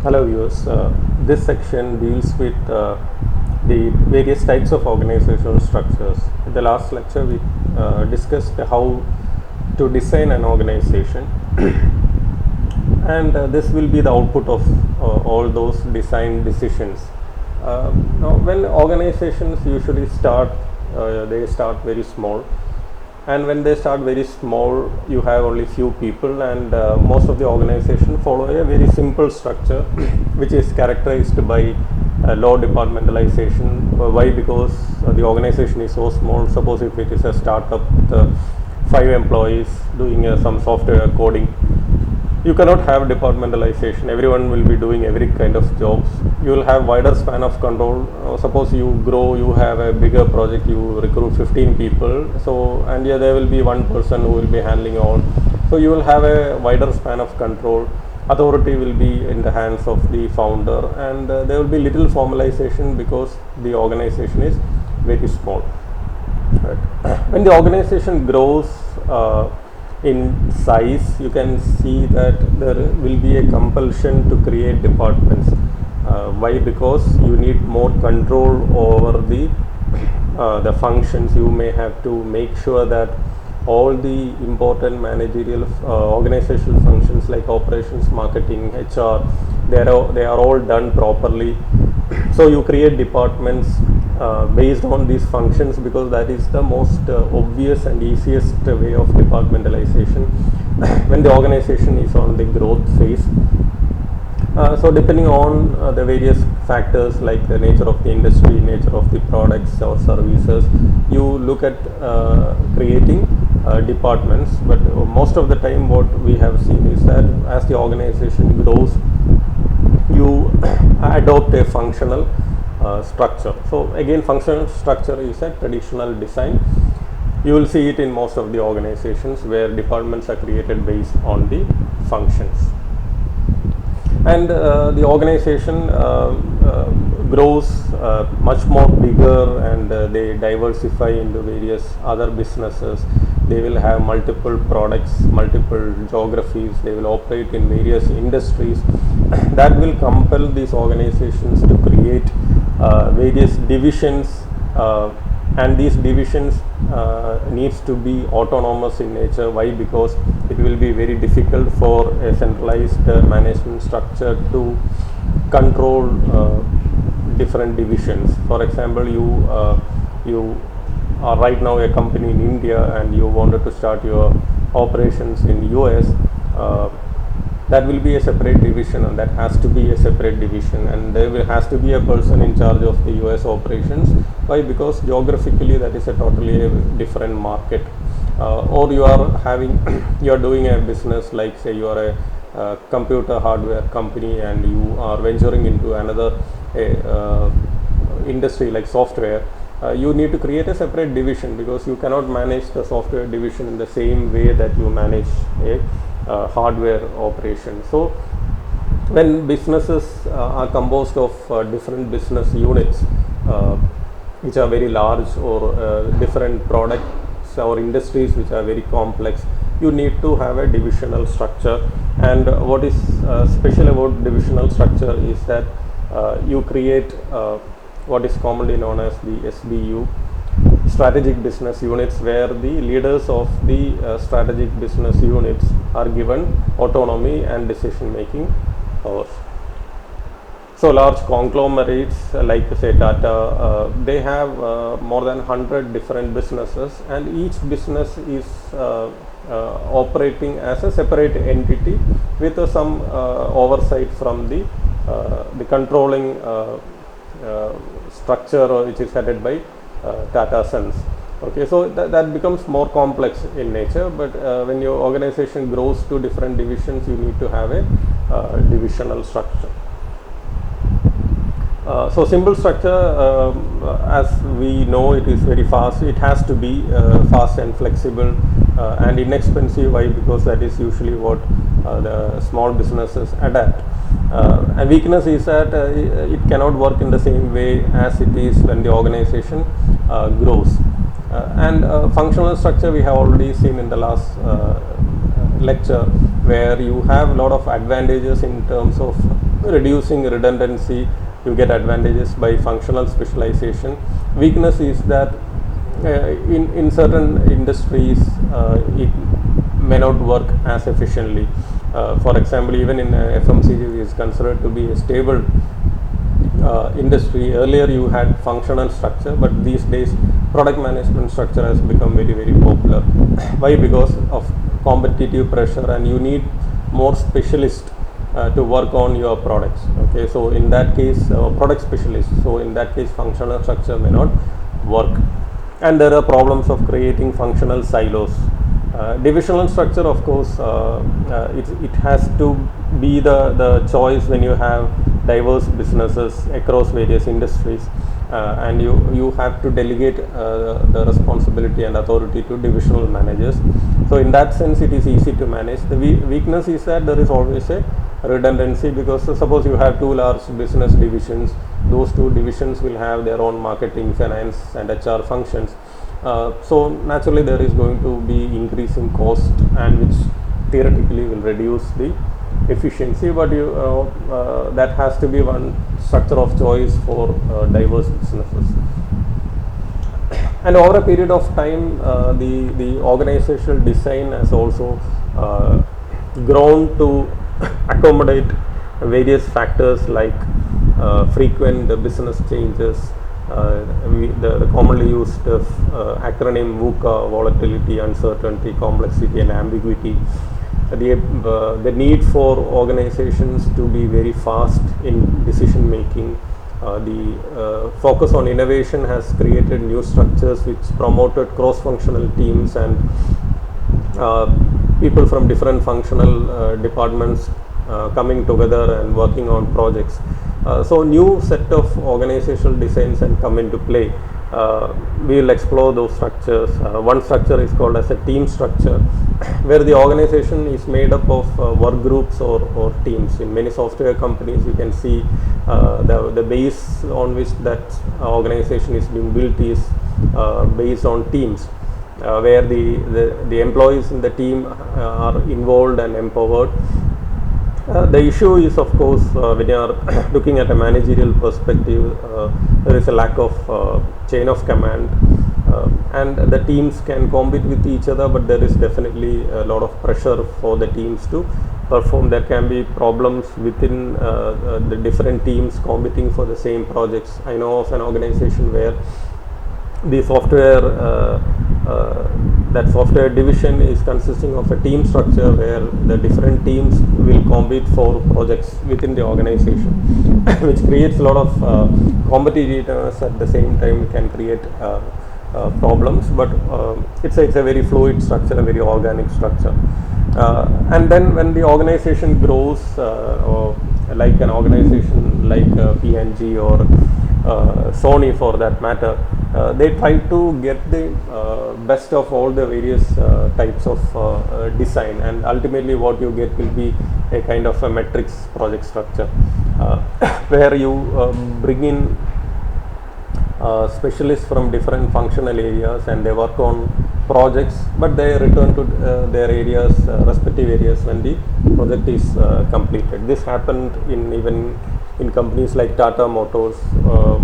Hello viewers, this section deals with the various types of organizational structures. In the last lecture we discussed how to design an organization and this will be the output of all those design decisions. Now when organizations usually start, they start very small, and when they start very small you have only few people, and most of the organization follow a very simple structure which is characterized by low departmentalization. Why? Because the organization is so small. Suppose if it is a startup with 5 employees doing some software coding, you cannot have departmentalization. Everyone will be doing every kind of jobs. You will have wider span of control. Suppose you grow, you have a bigger project, you recruit 15 people, so and yeah, there will be one person who will be handling all, so you will have a wider span of control. Authority will be in the hands of the founder, and there will be little formalization because the organization is very small. Right. When the organization grows in size, you can see that there will be a compulsion to create departments. Why? Because you need more control over the functions. You may have to make sure that all the important managerial organizational functions like operations, marketing, HR, they are all done properly. So you create departments based on these functions, because that is the most obvious and easiest way of departmentalization when the organization is on the growth phase. So depending on the various factors like the nature of the industry, nature of the products or services, you look at creating departments. But most of the time what we have seen is that as the organization grows, you adopt a functional structure. So again, functional structure is a traditional design. You will see it in most of the organizations where departments are created based on the functions. And the organization grows much more bigger, and they diversify into various other businesses. They will have multiple products, multiple geographies, they will operate in various industries. That will compel these organizations to create various divisions, and these divisions needs to be autonomous in nature. Why? Because it will be very difficult for a centralized management structure to control different divisions. For example, you are right now a company in India and you wanted to start your operations in US. That will be a separate division, and that has to be a separate division, and has to be a person in charge of the US operations. Why? Because geographically that is a totally different market. Or you are having you are doing a business like, say, you are a computer hardware company and you are venturing into another industry like software. You need to create a separate division, because you cannot manage the software division in the same way that you manage a hardware operation. So when businesses are composed of different business units which are very large, or different products or industries which are very complex, you need to have a divisional structure. And what is special about divisional structure is that you create what is commonly known as the SBU, strategic business units, where the leaders of the strategic business units are given autonomy and decision making powers. So large conglomerates like, say, Tata, they have more than 100 different businesses, and each business is operating as a separate entity with some oversight from the controlling structure which is headed by Tata Sons. Okay, so that becomes more complex in nature, but when your organization grows to different divisions, you need to have a divisional structure. So simple structure, as we know, it is very fast. It has to be fast and flexible and inexpensive. Why? Because that is usually what the small businesses adapt. And weakness is that it cannot work in the same way as it is when the organization grows. And functional structure we have already seen in the last lecture, where you have a lot of advantages in terms of reducing redundancy, you get advantages by functional specialization. Weakness is that in certain industries it may not work as efficiently. For example, even in FMCG is considered to be a stable industry. Earlier you had functional structure, but these days product management structure has become very, very popular. Why? Because of competitive pressure, and you need more specialists to work on your products. Okay, so in that case product specialists, so in that case functional structure may not work, and there are problems of creating functional silos. Divisional structure, of course, it has to be the choice when you have diverse businesses across various industries, and you have to delegate the responsibility and authority to divisional managers. So in that sense it is easy to manage. The weakness is that there is always a redundancy, because suppose you have two large business divisions, those two divisions will have their own marketing, finance and HR functions. So naturally there is going to be increasing cost, and which theoretically will reduce the efficiency, but that has to be one structure of choice for diverse businesses. And over a period of time the organizational design has also grown to accommodate various factors like frequent business changes, the commonly used acronym VUCA: volatility, uncertainty, complexity and ambiguity. The need for organizations to be very fast in decision making. The focus on innovation has created new structures which promoted cross-functional teams and people from different functional departments coming together and working on projects. So new set of organizational designs and come into play. We will explore those structures. One structure is called as a team structure, where the organization is made up of work groups or teams. In many software companies you can see the base on which that organization is being built is based on teams, where the employees in the team are involved and empowered. The issue is, of course, when you are looking at a managerial perspective, there is a lack of chain of command, and the teams can compete with each other, but there is definitely a lot of pressure for the teams to perform. There can be problems within the different teams competing for the same projects. I know of an organization where the software division is consisting of a team structure where the different teams will compete for projects within the organization, which creates a lot of competitiveness. At the same time it can create problems, but it's a very fluid structure, a very organic structure. And then when the organization grows, or like an organization like P&G or Sony for that matter, they try to get the best of all the various types of design, and ultimately what you get will be a kind of a matrix project structure, where you bring in specialists from different functional areas and they work on projects, but they return to their areas, respective areas, when the project is completed. This happened even in companies like Tata Motors.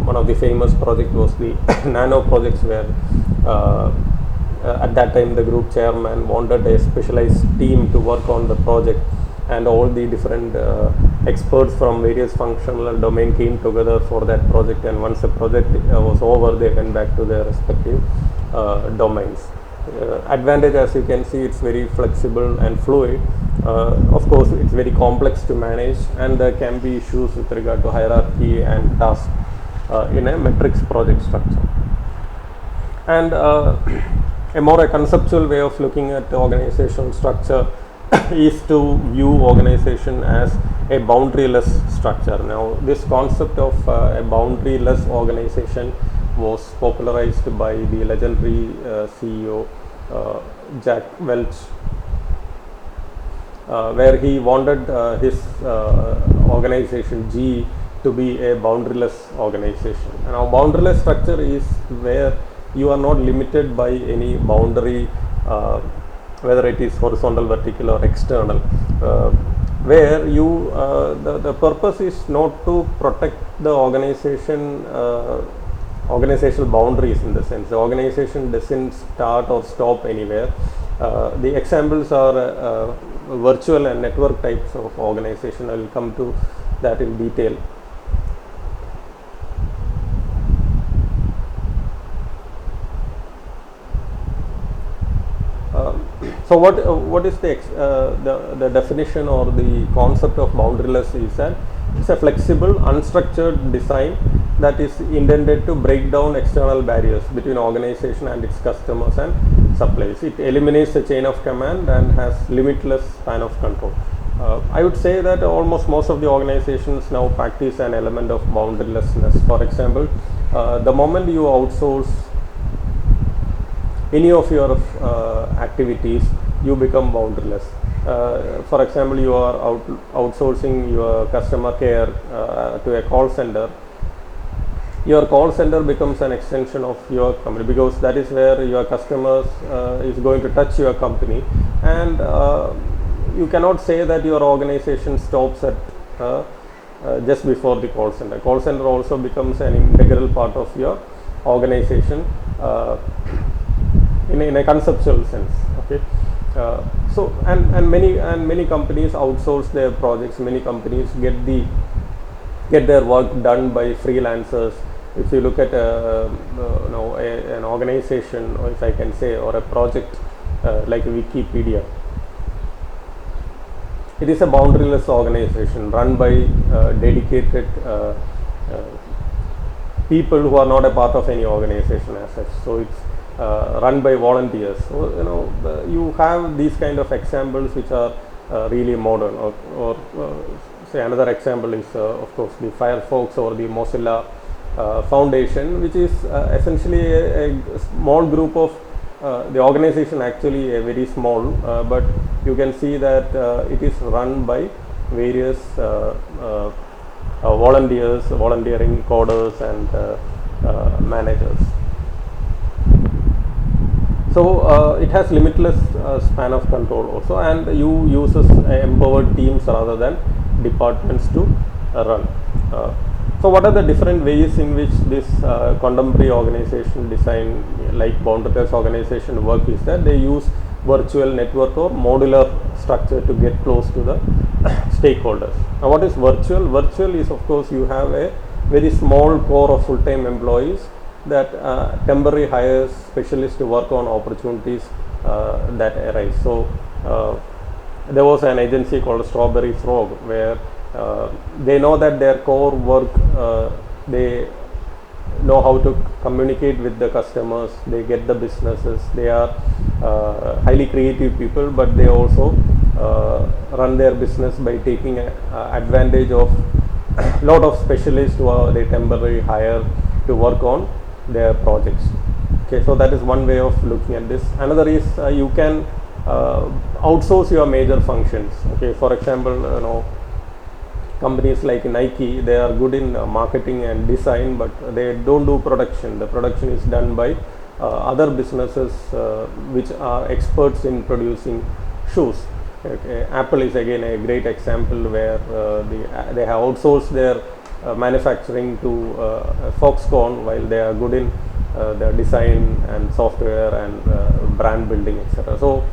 One of the famous projects was the Nano projects, where at that time the group chairman wanted a specialized team to work on the project, and all the different experts from various functional domain came together for that project, and once the project was over, they went back to their respective domains. Advantage, as you can see, it's very flexible and fluid. Of course it's very complex to manage, and there can be issues with regard to hierarchy and task in a matrix project structure. And a more conceptual way of looking at the organizational structure is to view organization as a boundaryless structure. Now this concept of a boundaryless organization was popularized by the legendary CEO Jack Welch, where he wanted his organization GE to be a boundaryless organization. Now boundaryless structure is where you are not limited by any boundary, whether it is horizontal, vertical or external. where you the purpose is not to protect the organizational boundaries. In the sense, the organization doesn't start or stop anywhere. The examples are virtual and network types of organization. I will come to that in detail. So what is the definition or the concept of boundaryless is that it's a flexible, unstructured design that is intended to break down external barriers between organization and its customers and suppliers. It eliminates the chain of command and has limitless span of control. I would say that almost most of the organizations now practice an element of boundarylessness. For example, the moment you outsource any of your activities, you become boundaryless. For example, you are outsourcing your customer care to a call center. Your call center becomes an extension of your company, because that is where your customers is going to touch your company, and you cannot say that your organization stops at just before the call center. Call center also becomes an integral part of your organization in a conceptual sense. Okay. So many companies outsource their projects. Many companies get their work done by freelancers. If you look at an organization, or if I can say, or a project like Wikipedia, it is a boundaryless organization run by dedicated people who are not a part of any organization as such. So it's run by volunteers. So you have these kind of examples which are really modern. Or say another example is of course the Firefox or the Mozilla Foundation, which is essentially a small group of the organization, actually a very small, but you can see that it is run by various volunteers, volunteering coders and managers. So it has limitless span of control also, and you uses empowered teams rather than departments to run. So what are the different ways in which this contemporary organization design, like boundaryless organization, work is that they use virtual network or modular structure to get close to the stakeholders. Now what is virtual? Virtual is, of course, you have a very small core of full-time employees that temporary hires specialists to work on opportunities that arise. So there was an agency called Strawberry Frog, where they know that their core work, they know how to communicate with the customers, they get the businesses, they are highly creative people, but they also run their business by taking advantage of lot of specialists who are they temporarily hire to work on their projects. Okay, so that is one way of looking at this. Another is you can outsource your major functions. Okay, for example, companies like Nike, they are good in marketing and design, but they don't do production. The production is done by other businesses which are experts in producing shoes. Okay. Apple is again a great example where they have outsourced their manufacturing to Foxconn, while they are good in their design and software and brand building, etc. So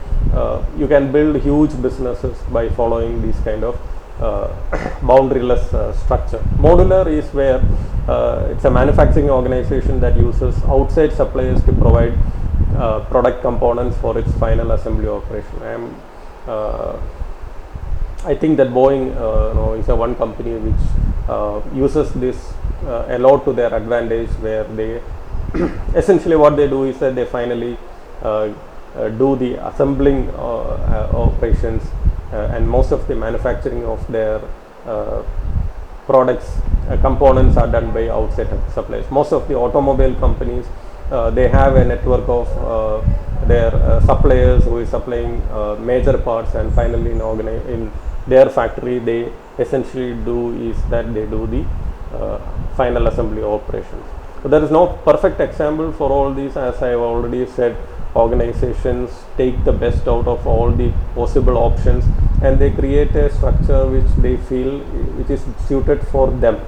you can build huge businesses by following these kind of boundaryless structure. Modular is where it's a manufacturing organization that uses outside suppliers to provide product components for its final assembly operation. I think that Boeing is a one company which uses this a lot to their advantage, where they essentially what they do is that they finally do the assembling operations, and most of the manufacturing of their products components are done by outside suppliers. Most of the automobile companies, they have a network of their suppliers who is supplying major parts, and finally in their factory they essentially do is that they do the final assembly operations. So there is no perfect example for all these. As I have already said, organizations take the best out of all the possible options and they create a structure which they feel which is suited for them.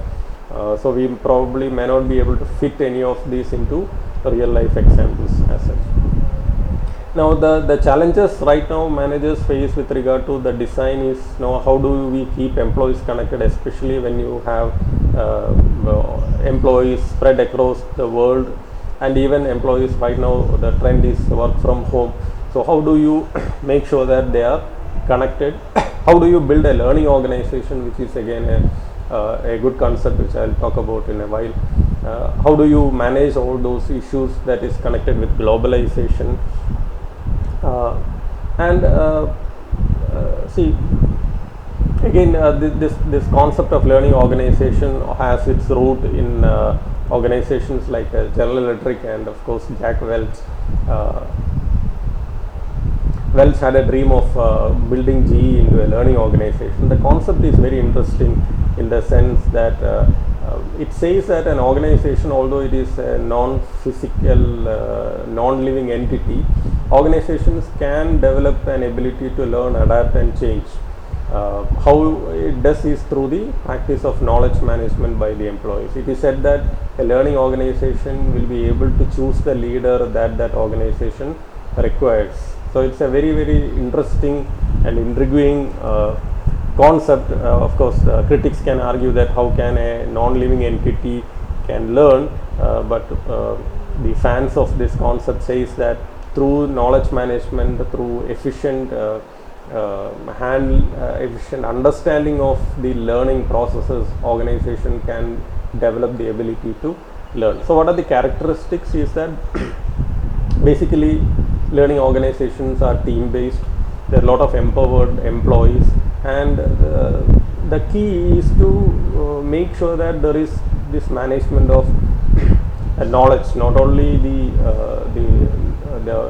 So we probably may not be able to fit any of these into real life examples as such. Now the challenges right now managers face with regard to the design is, how do we keep employees connected, especially when you have employees spread across the world, and even employees right now the trend is work from home. So how do you make sure that they are connected? How do you build a learning organization, which is again a good concept which I'll talk about in a while. How do you manage all those issues that is connected with globalization? See, again, this concept of learning organization has its root in organizations like General Electric and of course Jack Welch. Welch had a dream of building GE into a learning organization. The concept is very interesting in the sense that it says that an organization, although it is a non-physical, non-living entity, organizations can develop an ability to learn, adapt and change. How it does is through the practice of knowledge management by the employees. It is said that a learning organization will be able to choose the leader that organization requires. So it's a very, very interesting and intriguing concept. Of course, critics can argue that how can a non-living entity can learn, but the fans of this concept says that through knowledge management, through efficient efficient understanding of the learning processes, organization can develop the ability to learn. So what are the characteristics is that basically learning organizations are team based. There are a lot of empowered employees, and the key is to make sure that there is this management of knowledge, not only the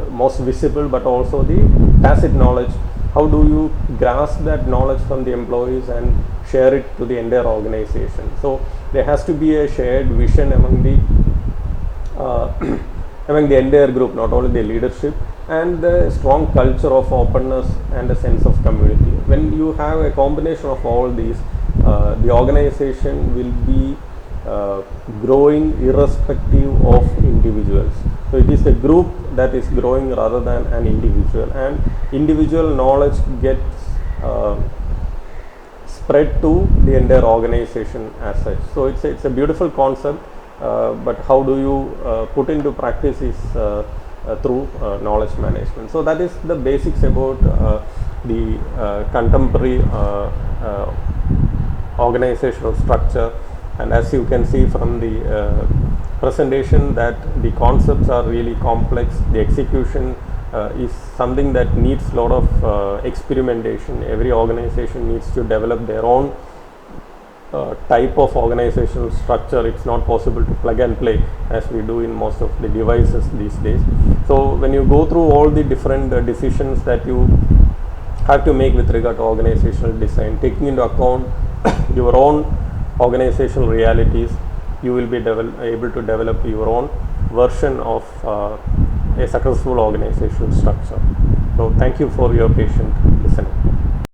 most visible but also the tacit knowledge. How do you grasp that knowledge from the employees and share it to the entire organization? So there has to be a shared vision among the among the entire group, not only the leadership, and the strong culture of openness and a sense of community. When you have a combination of all these, the organization will be growing irrespective of individuals. So it is the group that is growing rather than an individual, and individual knowledge gets spread to the entire organization as such. So it's a beautiful concept, but how do you put into practice is through knowledge management. So that is the basics about the contemporary organizational structure. And as you can see from the presentation, that the concepts are really complex. The execution is something that needs a lot of experimentation. Every organization needs to develop their own type of organizational structure. It's not possible to plug and play as we do in most of the devices these days. So when you go through all the different decisions that you have to make with regard to organizational design, taking into account your own organizational realities, you will be able to develop your own version of a successful organizational structure. So thank you for your patient listening.